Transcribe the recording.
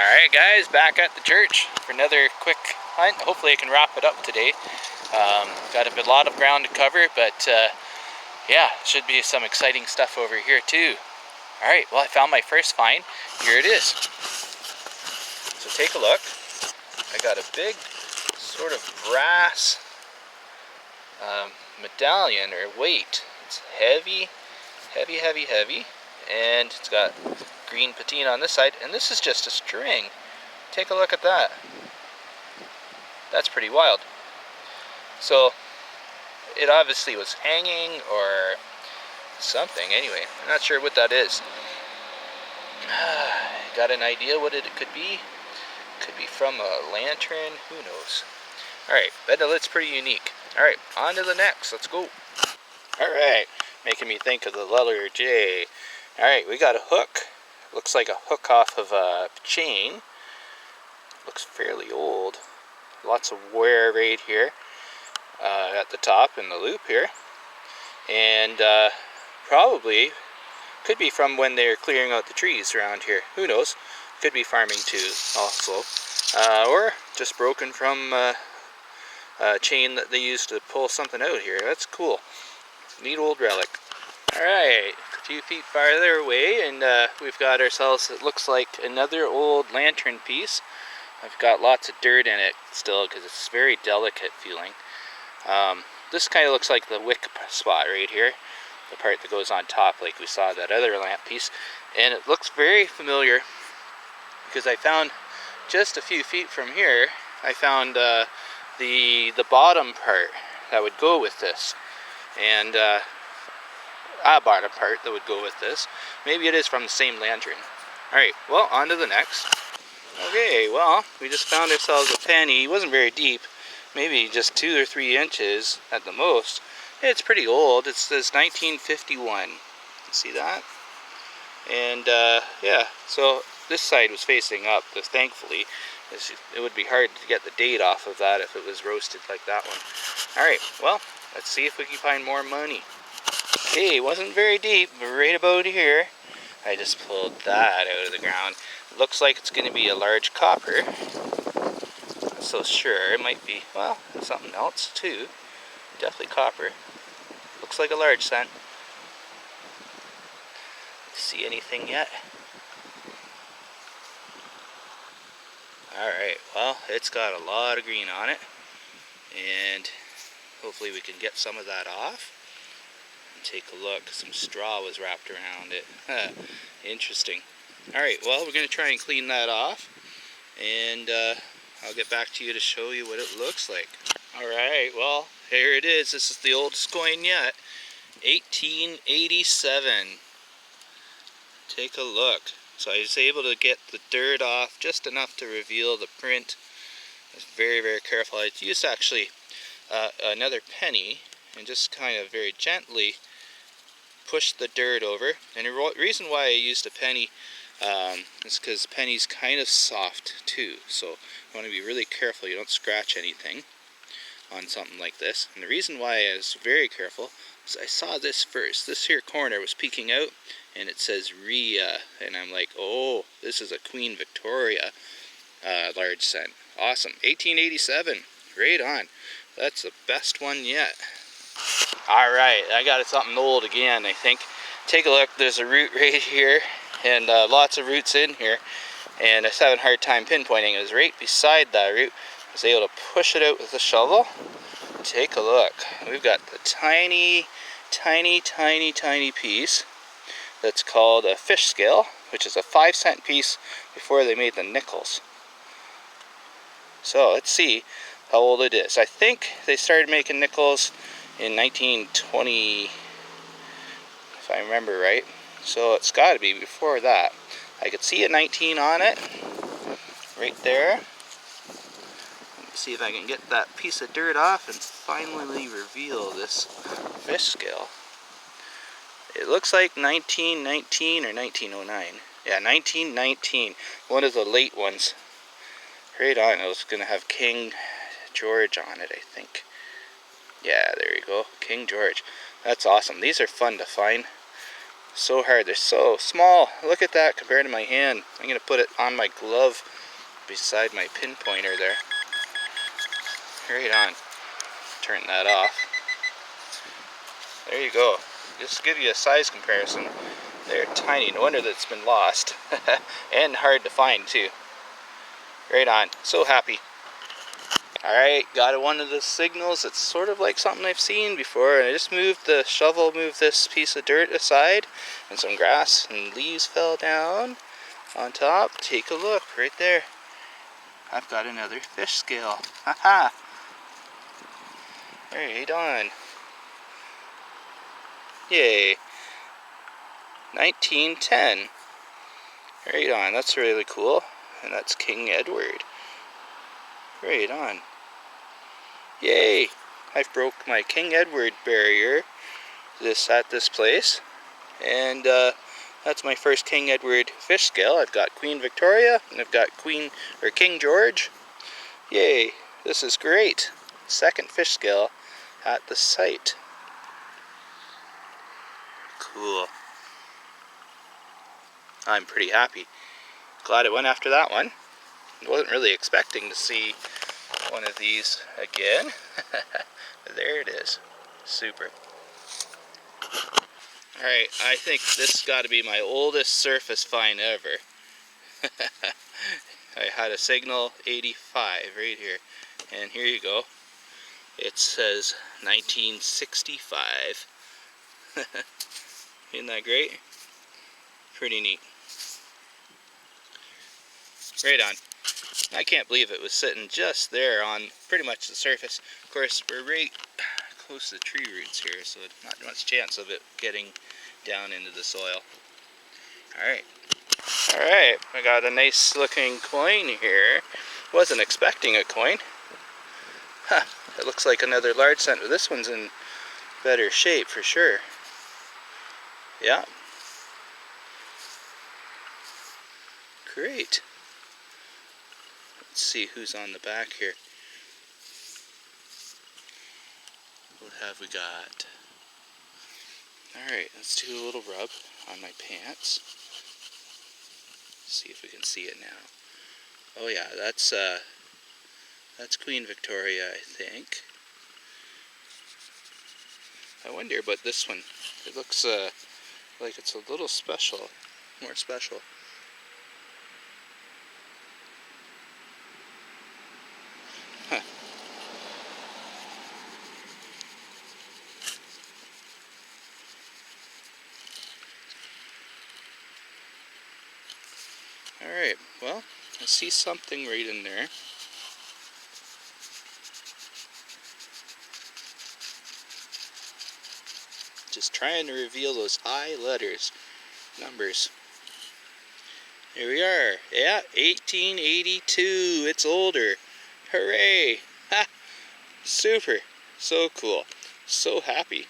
Alright guys, back at the church for another quick hunt. Hopefully I can wrap it up today. Got a lot of ground to cover, but yeah, should be some exciting stuff over here too. Alright, well I found my first find. Here it is. So take a look. I got a big sort of brass medallion or weight. It's heavy, and it's got green patina on this side, and this is just a string. Take a look at that. That's pretty wild. So it obviously was hanging or something. Anyway, I'm not sure what that is. Got an idea what it could be? Could be from a lantern. Who knows? Alright, but it looks pretty unique. Alright, on to the next. Let's go. Alright, making me think of the letter J. Alright, we got a hook. Looks like a hook off of a chain. Looks fairly old. Lots of wear right here at the top in the loop here. And probably could be from when they're clearing out the trees around here. Who knows? Could be farming too also. Or just broken from a chain that they used to pull something out here. That's cool. Neat old relic. Alright, a few feet farther away and we've got ourselves, it looks like another old lantern piece. I've got lots of dirt in it still because it's very delicate feeling. This kind of looks like the wick spot right here, the part that goes on top like we saw that other lamp piece. And it looks very familiar because I found just a few feet from here, I found the bottom part that would go with this. And bottom part that would go with this. Maybe it is from the same lantern. Alright, well, on to the next. Okay, well, we just found ourselves a penny. It wasn't very deep, maybe just 2 or 3 inches at the most. It's pretty old. It says 1951. See that? And yeah, so this side was facing up, thankfully. It would be hard to get the date off of that if it was roasted like that one. Alright, well, let's see if we can find more money. Okay, it wasn't very deep, but right about here. I just pulled that out of the ground. Looks like it's going to be a large copper. Not so sure. It might be, well, something else too. Definitely copper. Looks like a large cent. See anything yet? Alright, well, it's got a lot of green on it. And hopefully we can get some of that off. Take a look. Some straw was wrapped around it. Interesting. Alright, well, we're going to try and clean that off. And I'll get back to you to show you what it looks like. Alright, well, here it is. This is the oldest coin yet. 1887. Take a look. So I was able to get the dirt off just enough to reveal the print. I was very, very careful. I used actually another penny and just kind of very gently push the dirt over. And the reason why I used a penny is because penny's kind of soft too, so you want to be really careful you don't scratch anything on something like this. And the reason why I was very careful is I saw this first. This here corner was peeking out and it says Rhea, and I'm like, oh, this is a Queen Victoria large cent. Awesome. 1887. Right on. That's the best one yet. Alright, I got something old again, I think. Take a look, there's a root right here, and lots of roots in here, and I was having a hard time pinpointing. It was right beside that root. I was able to push it out with a shovel. Take a look. We've got the tiny piece that's called a fish scale, which is a 5-cent piece before they made the nickels. So let's see how old it is. I think they started making nickels in 1920, if I remember right. So it's got to be before that. I could see a 19 on it, right there. Let me see if I can get that piece of dirt off and finally reveal this fish scale. It looks like 1919 or 1909. Yeah, 1919. One of the late ones. Right on. It was going to have King George on it, I think. Yeah, there you go. King George. That's awesome. These are fun to find. So hard. They're so small. Look at that compared to my hand. I'm going to put it on my glove beside my pinpointer there. Right on. Turn that off. There you go. Just to give you a size comparison. They're tiny. No wonder that it's been lost. And hard to find too. Right on. So happy. Alright, got one of the signals. It's sort of like something I've seen before. And I just moved the shovel, moved this piece of dirt aside, and some grass and leaves fell down on top. Take a look right there. I've got another fish scale. Haha. Right on. Yay. 1910. Right on. That's really cool. And that's King Edward. Right on. Yay! I've broke my King Edward barrier at this place, and that's my first King Edward fish scale. I've got Queen Victoria, and I've got King George. Yay! This is great. Second fish scale at the site. Cool. I'm pretty happy. Glad I went after that one. I wasn't really expecting to see one of these again. There it is. Super. Alright, I think this has got to be my oldest surface find ever. I had a Signal 85 right here. And here you go. It says 1965. Isn't that great? Pretty neat. Right on. I can't believe it was sitting just there on pretty much the surface. Of course, we're right close to the tree roots here, so not much chance of it getting down into the soil. Alright. Alright, I got a nice looking coin here. Wasn't expecting a coin. Huh, it looks like another large cent, but this one's in better shape for sure. Yeah. Great. Let's see who's on the back here. What have we got? Alright, let's do a little rub on my pants. See if we can see it now. Oh yeah, that's Queen Victoria, I think. I wonder about this one. It looks like it's a little special, more special. Huh. Alright, well, I see something right in there. Just trying to reveal those high letters, numbers. Here we are. Yeah, 1882. It's older. Hooray! Ha! Super. So cool. So happy.